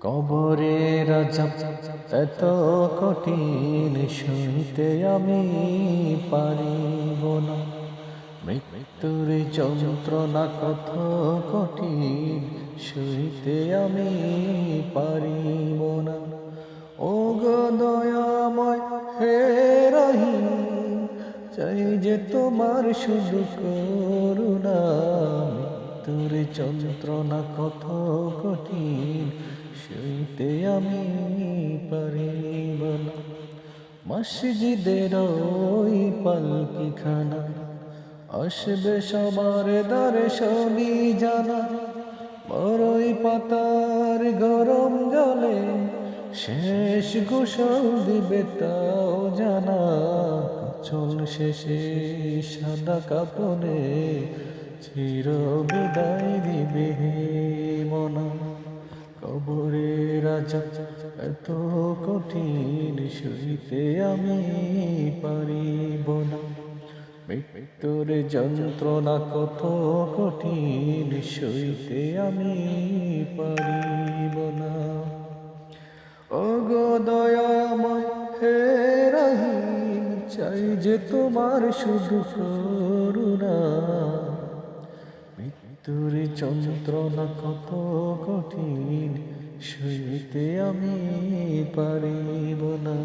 কবরের আযাব এত কঠিন সইতে আমি পারিব না। মৃত্যুর যন্ত্রণা কত কঠিন সইতে আমি পারিব না। ও গো দয়াময় হে রহিম, চাই যে তোমার শুধু করুণা। মৃত্যুর যন্ত্রণা কত কঠিন সইতে আমি পারিব না। মসজিদের ওই পালকিখানা আসবে সবার দর্শনী জানা। বড়ই পাতার গরম জলে শেষ গোসল দিবে তাও জানা। কাচল শেষে সাদা কাপড়ে চির বিদায় দিবে মনা। কবরের আযাব এত কঠিন সইতে আমি পারিব না। মৃত্যুর যন্ত্রণা কত কঠিন সইতে আমি পারিব না। ও গো দয়াময় হে রহিম, চাই যে তোমার শুধু করুণা। মৃত্যুর যন্ত্রণা কত কঠিন সইতে আমি পারিব না।